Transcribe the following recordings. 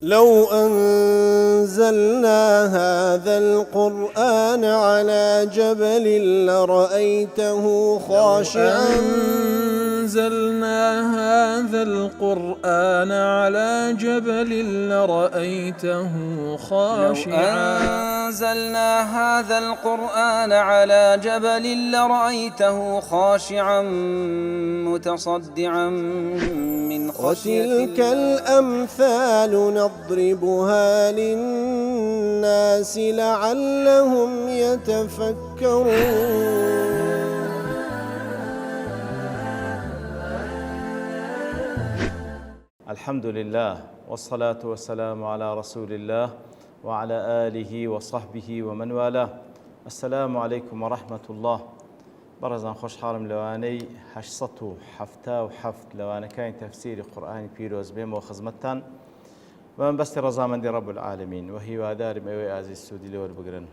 لو أنزلنا هذا القرآن على جبل لرأيته خاشعا أنزلنا هذا القرآن على جبل لرأيته خاشعا أنزلنا هذا القرآن على جبل لرأيته خاشعا متصدعا من خشية وتلك الأمثال نضربها للناس لعلهم يتفكرون. الحمد لله والصلاة والسلام على رسول الله وعلى آله وصحبه ومن والاه. السلام عليكم ورحمة الله. برزان خوش حالم لواني 877 لواني كاين تفسير قرآن بيروز بيم وخزمتان ومن بس رزامن دي رب العالمين وهي وادار ميوي عزيز السودي لور بقرن.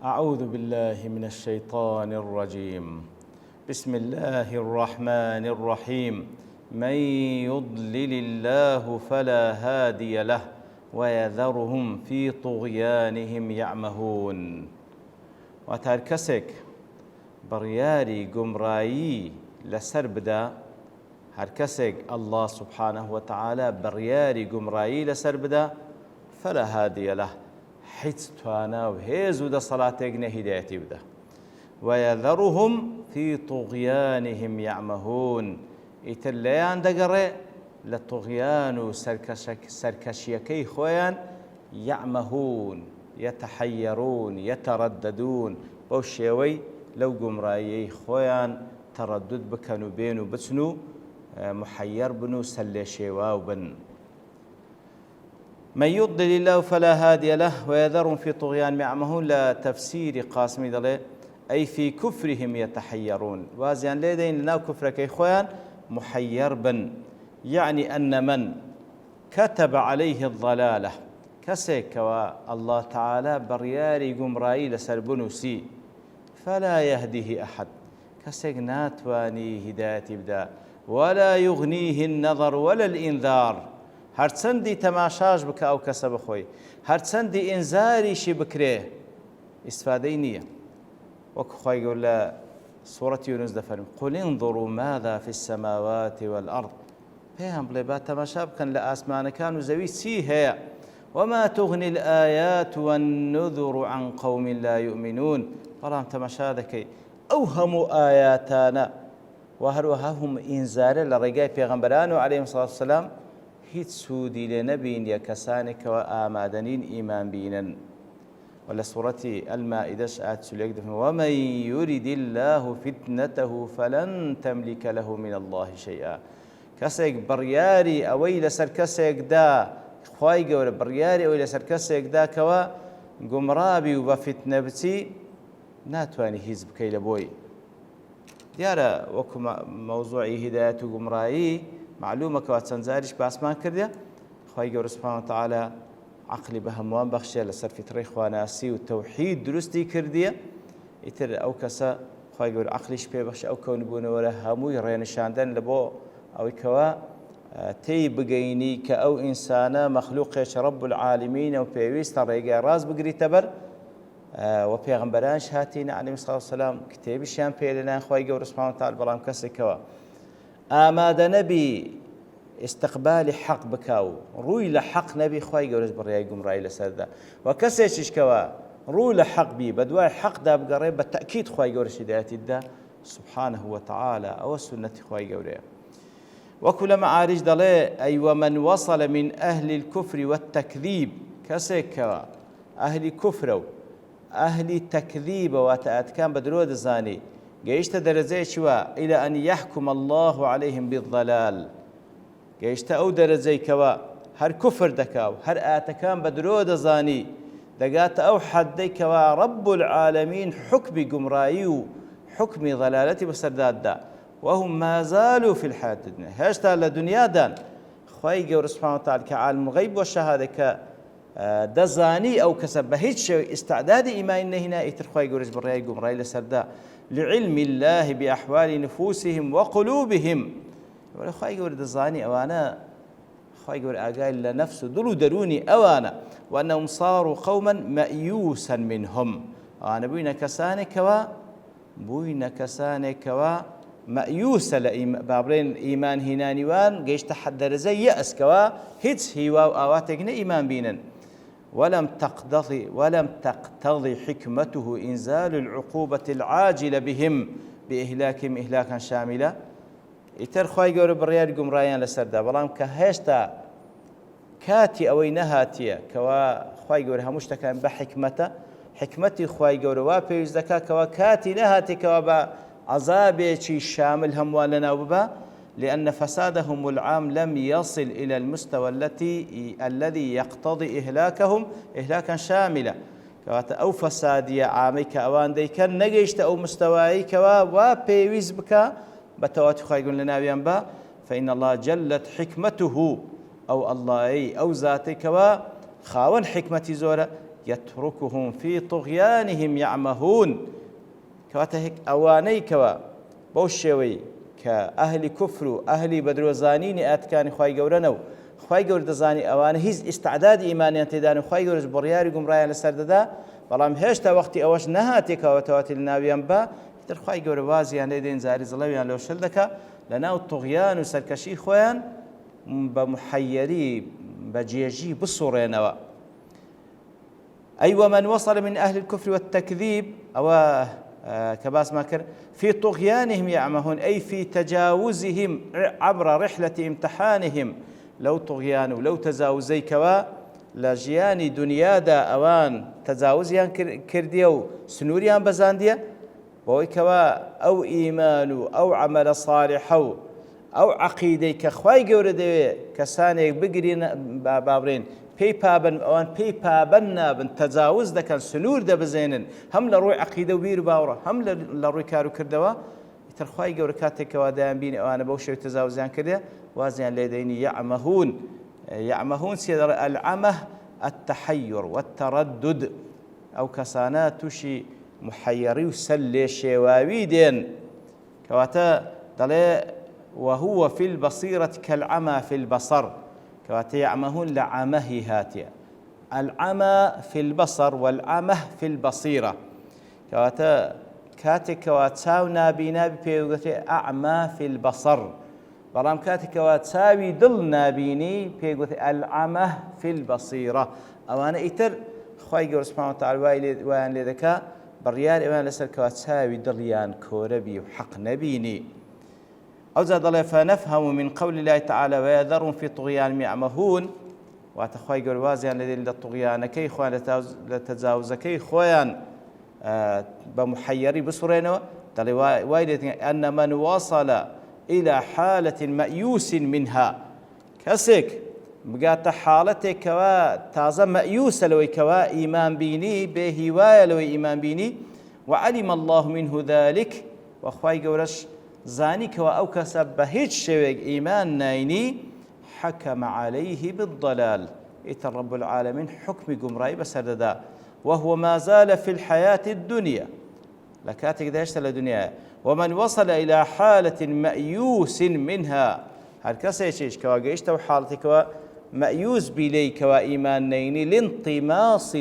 أعوذ بالله من الشيطان الرجيم. بسم الله الرحمن الرحيم. من يضلل الله فلا هادي له ويذرهم في طغيانهم يعمهون. وتركسك برياري قمرايي لسر بدا هركسك الله سبحانه وتعالى برياري قمرايي لسر بدا فلا هادي له حيث توانا وهيزو دا صلاتك هدايتي بدا ويذرهم في طغيانهم يعمهون. ئیتر دقري لطغيان سركشيكي خويان يعمهون يتحيرون يترددون بوشيوي لو قمرايي خويان تردد بكنو بينو بتنو محير بنو سلشيواو بن. من يضلل الله فلا هادي له ويذرهم في طغيان يعمهون. لا تفسير قاسمي دلي أي في كفرهم يتحيرون. وازيان ليدين لناو كفرك خويان محير بن، يعني أن من كتب عليه الضلالة كسيك الله تعالى برياري قمرائي لسربنوسي فلا يهديه أحد كسيك ناتواني هداية بدا ولا يغنيه النظر ولا الإنذار. هرسندي تماشاش بك أو كسب خوي هرسندي إنذاري شي بكريه استفادينية وكخوي يقول سورة يونس دفرم قل انظروا ماذا في السماوات والأرض. فهم بلبات تماشاب كان لآسمان كانوا زوي سي هي وما تغني الآيات والنذر عن قوم لا يؤمنون. فرام تماشادكي أوهموا آياتنا وهروهم إنزال لرجاء پیغمبران عليهم الصلاة والسلام هيت سودي لنبي يكسانك وآمادنين إيمان بينا. ولا سورة المائدة آت سليك ومن يرد الله فتنته فلن تملك له من الله شيئا. كسيك برياري أويل سر كسيك دا خواي قول برياري أويل سر كسيك دا كوا قمرابي وبفتنة بتي ناتواني هيزب كيل بوي ديارة وكو موضوعي هداية قمرائي معلومة كوا تنزاريش باسمان كرديا خواي قول سبحانه وتعالى عقلي بهموان بخشي لسر فتري خواناسي والتوحيد درستي كردية يتر أو كسا خواهي يقول عقليش بي بخشي أو كون بونا ولا هموي رينشاندن لبو أو كوا تي بقيني كأو إنسانا مخلوقش رب العالمين أو بيويس طريقة راز بقري تبر وبيغمبران شهاتين عليه الصلاة والسلام كتاب الشام بيلنا خواهي يقول سبحانه وتعالى برام كسي كوا آماد نبي استقبال حق بكاو روي لحق نبي خواي جورز برياي قمراي لسردا وكسيش كوا روي لحق بي بدواي حق دا بقريب بالتأكيد خواي جورز هدايتي دا سبحانه وتعالى أو السنة خواي جوري. وكل معارج دلي أي ومن وصل من أهل الكفر والتكذيب كسيك كوا أهل كفر أهل تكذيب وتأتكان بدرود الزاني جيشت درزي شوا إلى أن يحكم الله عليهم بالضلال. گەیشتە ئەو دەرەجەیکەوە هەر کوفر دەکاو هەر ئاتەکان بە درۆ دەزانی دەگاتە ئەو حەدەیکەوە ڕەب العالەمین حکمی گومڕایی و حکمی ضەلالەتی بەسەرداددا وهم ما زالوا في الحياة الدنيا هێشتا لە دنیادان خوای گەورە سوبحانه وتعالى کە عالم غەیب وەشەهادە کە دەزانی ئەو کەسە بە هیچ شێوەی ئیستعدادی ئیمانی نەهێنا ئیتر خوای گەورەش بڕیای گومڕایی لەسەردا لعلم الله بأحوال نفوسهم وقلوبهم ولا خواهي يقول دزاني أوانا خواهی گەورە ئاگای لە نەفس و دڵ و دەرونی ئەوانە وأنهم صاروا قوما مأيوسا منهم ئەوانە بووینە کەسانێکەوە مەئیوسە لە بابرێن ئیمان هینانیوان گەیشتە حەد دەرەجەی یەئسکەوە هیچ هیوا و ئاواتێک نە ئیمان بینن ولم تقتضي حكمته إنزال العقوبة العاجلة بهم بإهلاكهم إهلاكا شاملا ئیتر خوای گەورە بڕیاری گومڕاییان لەسەردا بەڵام کە هێشتا کاتی ئەوەی نەهاتیە کەوا خوای گەورە هەموو شتەکان بە حکمەتی خوای گەورە وا پێویست دەکات کەوا کاتی نەهاتێکەوە بە عەزابێکی شامل هەمووان لەناو ببە لأن فسادهم العام لم يصل إلى المستوى الذي يقتضي إهلاكهم إهلاكا شاملا كواتا أو فسادية عامي كأوان ديكن نجيشت أو مستواي كوا وبيويز بكا بتواتي خايقون لنا بينبا فإن الله جلت حكمته أو الله أو ذاتي كوا خاون حكمتي زورة يتركهم في طغيانهم يعمهون كواتا هيك أواني كوا بوشوي كأهل كفر أهل بدروزانين أتكان خواي جورنو خواي جور دزاني أوان هيز استعداد إيمانيان تدان خواي جور برياري قمرايا لسرددا بلام هشتا وقتي أوش نهاتي كواتواتي لناويان با تر خواي جور وازيان ليدين زاري زلويان لو شلدكا لناو الطغيان وسركشي خوان بمحيري بجيجي بصورينوا أي ومن وصل من أهل الكفر والتكذيب أو كباس ماكر في طغيانهم يعمهون أي في تجاوزهم عبر رحلة امتحانهم لو طغيان ولو تجاوزي كوا لجياني دنيا دا أوان تجاوزيان كرديو سنوريان بزاندية بوي كوا أو إيمان أو عمل صالح أو عقيدة كخواي جورد كساني بقرين بابرين بيبابن أوان بيبابنا بن تجاوز ده كان سنور ده بزينن هم لروي عقيدة وبير باورة هم لروي كارو كردوا ترخواي جوركاتك ودان بين أوان بوشة تجاوزان كده وازيان لدين يعمهون سيد العمه التحير والتردد أو كسانات تشي محيري وسلي شواوي دين كواتا دلي وهو في البصيرة كالعمى في البصر كواتا يعمهون لعمه هاتيا العمى في البصر والعمه في البصيرة كواتا كاتك كواتساو نابينا بيوغتي أعمى في البصر بلام كاتك كواتساوي دل نابيني بيوغتي العمى في البصيرة أوانا إتر خواهي قول سبحانه وتعالى وان لذكا بريال إيمان لسر كواتساوي دليان كوربي وحق نبيني أو زاد الله فنفهم من قول الله تعالى ويذرهم في طغيان يعمهون واتخواي قول وازيان الذين للطغيان كي خوان لتجاوز كي خوان بمحيري بصرينه دل وايد أن من وصل إلى حالة مأيوس منها كسك بقات حالتك كوا تازه مأيوس لوي كوا إيمان بيني بهواية لوي إيمان بيني وعلم الله منه ذلك وخواي قولش زاني كوا أو كسب بهيج شويق إيمان نايني حكم عليه بالضلال إتر رب العالمين حكم قمراي بسرددا وهو ما زال في الحياة الدنيا لكاتك داشت الدنيا ومن وصل إلى حالة مأيوس منها هل كسيش كوا قيشت وحالتك مأيوس بلي كوا إيمان نيني لانطماس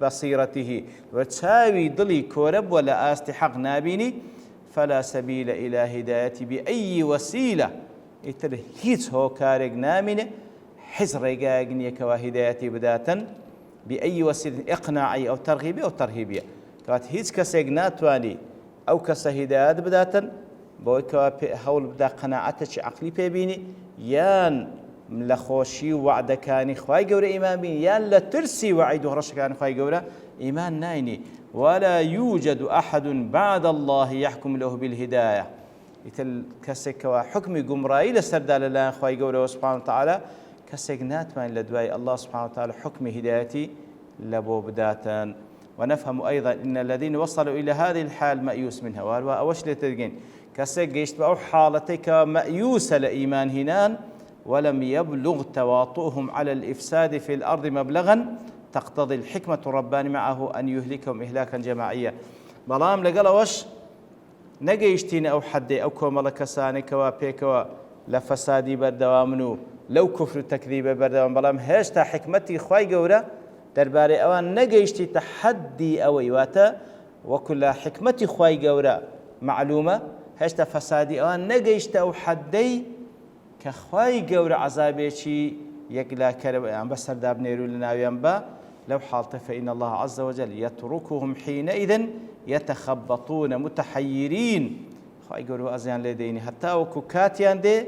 بصيرته وتساوي ضلي كورب ولا آستحق نابيني فلا سبيل إلى هدايتي بأي وسيلة هيت هو كارق نامنه حزر رقاقني كوا هدايتي بداتا بأي وسيلة إقناعي أو ترغيبية أو ترهيبية كوات هيت كسيقناتواني أو كسهدايات بداتا بوي كوا هول بدا قناعتك عقلي بيبيني يان لخوشي وعد كاني خواي قورة إيمان بيني يان لترسي وعيد وهرش كاني خواي قورة إيمان نايني ولا يوجد أحد بعد الله يحكم له بالهداية يتل كسك وحكم قمرائي لسردال الله خواي قورة سبحانه وتعالى كسك ناتمان لدواي الله سبحانه وتعالى حكم هدايتي لبو بداتا ونفهم أيضا إن الذين وصلوا إلى هذه الحال مأيوس منها وأوش لتدقين كسك يشتبعوا حالتك مأيوس لإيمان هنان ولم يبلغ تواطؤهم على الإفساد في الأرض مبلغا تقتضي الحكمة الربانية معه أن يهلكهم إهلاكا جماعيا بلام لقلوش نجيشتين أو حد أو كومل كساني كوا بيكوا لفسادي بردوامنو لەو کوفر و تەکذیبە بەردەوام بەڵام هێشتا حکمەتی خوای گەورە دەربارەی ئەوان نەگەیشتیتە حەدی ئەوەی واتە وەکو لە حکمەتی خوای گەورە معلومە هێشتا فەسادی ئەوان نەگەیشتە ئەو حەدەی کە خوای گەورە عەزابێکی یەکلاکەرەوەیان بەسەردا بنێرو لە ناویان بە لەو حاڵتە فإن الله عز وجل يتركهم حينئذ يتخبطون متحيرين خوای گەورە ئەزیان لێ دەینی هەتا وەکو کاتیان دێ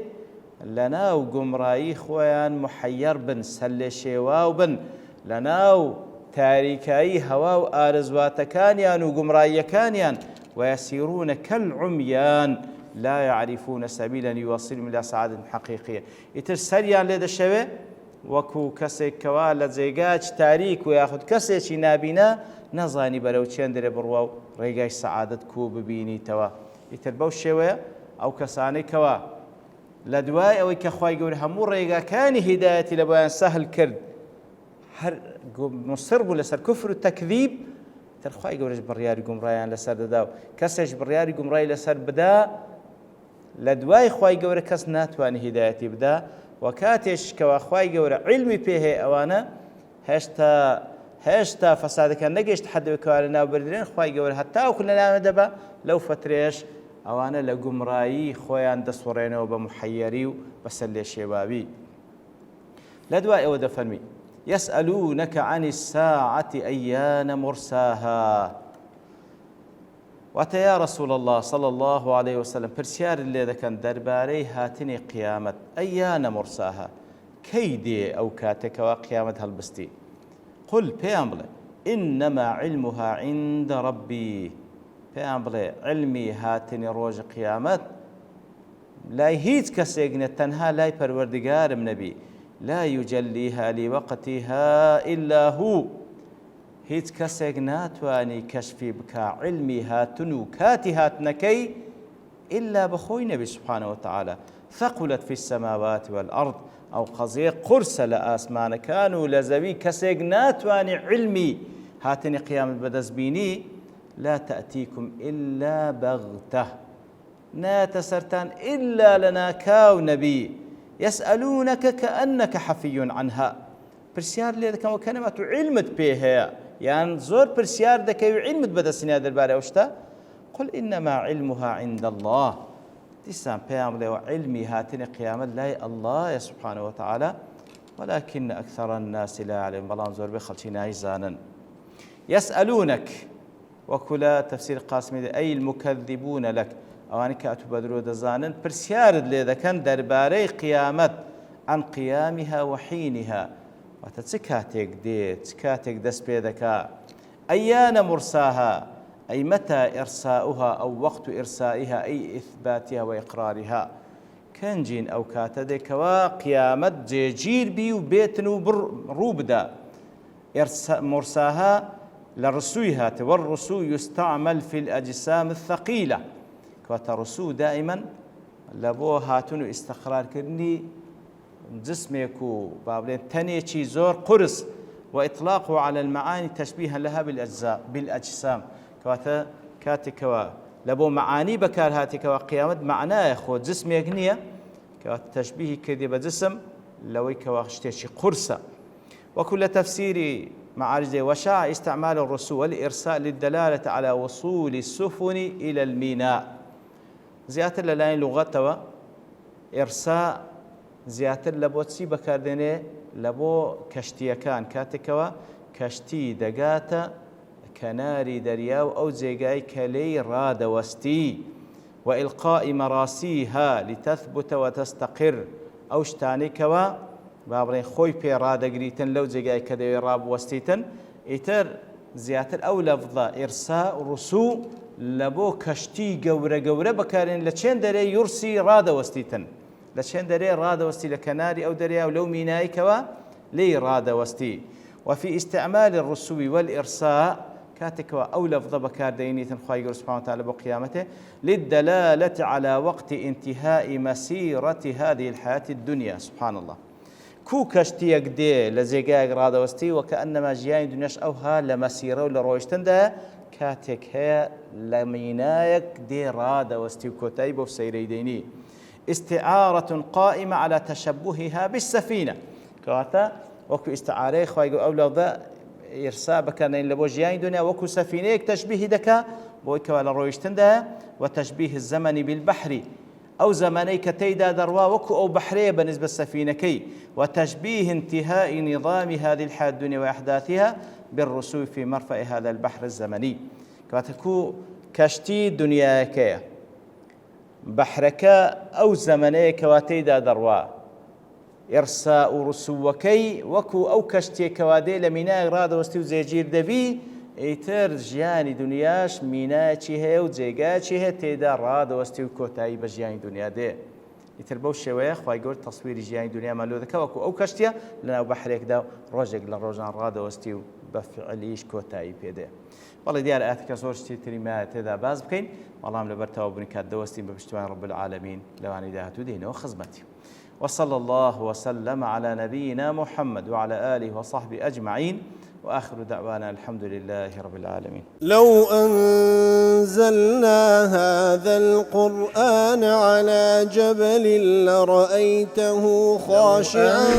لەناو گومڕایی خۆیان محەیر بن سەرلێ شێواو بن لەناو تاریکایی هەوا و ئارزواتەکانیان و گومڕاییەکانیان ويسيرون كالعميان لا يعرفون سبيلا يوصلهم إلى سعادة حقيقية ئیتر سەریان لێ دەشەوێ وەکو کەسێک کەوا لە جێگاچ تاریک و یاخود کەسێکی نابینە نەزانی بەرەو چێن دەرێ بڕوا و ڕێگای سەعادەت کوو ببینیتەوە ئیتر بەو شێوەیە ئەو کەسانەی کەوا لە دوای ئەوەی کە خوای گەورە هەموو ڕێگاکانی هیدایەتی لە بۆیان سەهل کرد هەر مصر بوو لەسەر کوفر و تەکذیب تر خوای گەورەش بڕیاری گومڕاییان لەسەر دەدا و کەسێش بڕیاری گومڕایی لەسەر بدا لە دوای خوای گەورە کەس ناتوانێت هیدایەتی بدا و کاتێش کەوا خوای گەورە علمی پێهەیە ئەوانە هێشتا فەسادەکان نەگەیشت حەدەوەی کەوا لەناو بەردرێن خوای گەورە هەتاوەکو لەناوێ دەبا لەو فترێش ئەوانە لە گومڕایی خۆیان دەسوڕێنەوە بە محەیەری و بەسەر لێ شێواوی لە دوای ئەوە دەفەرمی يسألونك عن الساعة أيان مرساها واتە یا رسول الله صلى الله عليه وسلم پرسیار لێ دەکەن دەربارەی هاتنی قیامەت ئەیانە مرساها کەی دێ ئەو کاتێکەوە قیامەت هەڵبستی قل پێیان بڵێ إنما علمها عند ربي پێیان بڵێ علمی هاتنی ڕۆژی قیامەت لای هیچ کەسێک نێت تەنها لای پەروەردگارم نەبی لا يجليها لوقتها إلا هو هیچ کەسێک ناتوانی کەشفی بکە علمی هاتن و کاتی هاتنەکەی إلا بەخۆی نەبی سبحانه وتعالى ثقلت في السماوات والأرض أو قەزێ قورسە لە ئاسمانەکان و لە زەوی کەسێک ناتوانی علمی هاتنی قیامەت بەدەست بینی لا تأتيكم إلا بغتة ناتە سەرتان إلا لەناکاو نەبی يسألونك كأنك حفي عنها پرسیار لێ دەکەن وەکو نەما تو علمت پێ هەیە یان زۆر پرسیار دەکەی و علمت بەدەستێنیا دەربارەی ئەو شتە قل إنما علمها عند الله دیسان پێیان بڵێەوە علمی هاتنی قیامەت لای الله سبحانه وتعالى ولكن أكثر الناس لا يعلمون بەڵام زۆربەی خەڵکی نایزانن يسألونك وەکو لە تەفسیر قاسمی أي المكذبون لك ئەوانی کە ئەتو بەدرۆ دەزانن پرسیارت لێ دەکەن دەربارەی قیامەت عن قیامها وحینها واتە چ کاتێک دێت چ کاتێک دەست پێ دەکا ئەیانە مرساها أي متى إرساؤها أو وقت إرسائها أي إثباتها وإقرارها كنجين أو كاتدي كوا قيامت جيجير بي وبيتن وروبدا مرساها لرسوها والرسو يستعمل في الأجسام الثقيلة كواترسو دائما لبو هاتون استقرار كرني جسمك وبابلين تنيشي زور قرص وإطلاقه على المعاني تشبيها لها بالأجسام كواتا كاتكوا لبو معاني بكار هاتكوا قيامت معناه خو جسم يغنيه كوات تشبيه كذي بجسم لوي كواختشي قرصه وكل تفسير معارج وشاع استعمال الرسول والإرسال للدلالة على وصول السفن إلى الميناء زيادة للاين لغتها إرساء زيادة لبو تسي بكارديني لبو كشتيا كان كاتكوا كشتي دقاتا كناري درياو أو زيغاي كلي راد وستي وإلقاء مراسيها لتثبت وتستقر أو شتاني كوا بابرين خوي بي راد قريتن لو زيغاي كدوي راب وستيتن إتر زياتر أو لفظة إرساء رسو لبو كشتي قورة بكارين لچين دري يرسي راد وستيتن لچين دري راد وستي لكناري أو درياو لو ميناي كوا لي راد وستي وفي استعمال الرسو والإرساء كاتكوا أو لفظ بكار دينية خواهي سبحانه وتعالى بقيامته للدلالة على وقت انتهاء مسيرة هذه الحياة الدنيا سبحان الله كو كشتيك دي لزيقاق راد وستي وكأنما جيان دنياش أوها لمسيرة ولرويشتن ده كاتك هي لمينايك دي راد وستي وكتايب وفسيري ديني استعارة قائمة على تشبهها بالسفينة كواتا وكو استعارة خواهي أولا ذا إرساء بكان لبو جيان دنيا وكو سفينة تشبيه دكا بويكا ولا رويشتن ده وتشبيه الزمن بالبحر أو زماني كتيدا دروا وكو أو بحرية بالنسبة السفينكي وتشبيه انتهاء نظام هذه الحياة الدنيا وأحداثها بالرسوب في مرفأ هذا البحر الزمني كواتكو كشتي دنياكي بحرك أو زماني كواتيدا دروا إرساء رسوكي وكو أو كشتي كوادي لمينا إغراض وستيو زيجير دبي ئیتر ژیانی دنیاش میناچی هەیە و جێگاچی هەیە تێدا ڕادەوەستی و کۆتایی بە ژیانی دنیا دێ ئیتر بەو شێوەیە خوای گەورە تەسویری ژیانی دنیامان لێ دەکا وەکو ئەو کەشتیە لەناو بەحرێکدا و ڕۆژێک لە ڕۆژان ڕادەوەستی و بە فعلیش کۆتایی پێدێ بەڵێ دیارە ئاەتەکە زۆر شتی تریمایە تێدا باز بکەین بەڵام لەبەرتەوە بوونی کات دەوەستین بە پشتیوان رب العالمین لەوانەی داهاتوو دێنەوە خزمەتی وصلى الله وسلم على نبينا محمد وعلى آله وصحبه أجمعين وآخر دعوانا الحمد لله رب العالمين لو أنزلنا هذا القرآن على جبل لرأيته خاشعا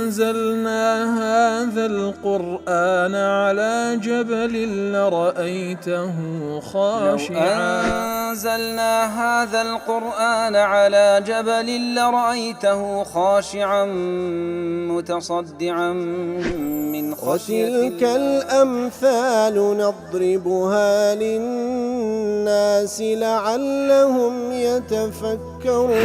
أنزلنا هذا القرآن على جبل لرأيته خاشعا أنزلنا هذا القرآن على جبل لرأيته خاشعا متصدعا من خشية وتلك الأمثال نضربها للناس لعلهم يتفكرون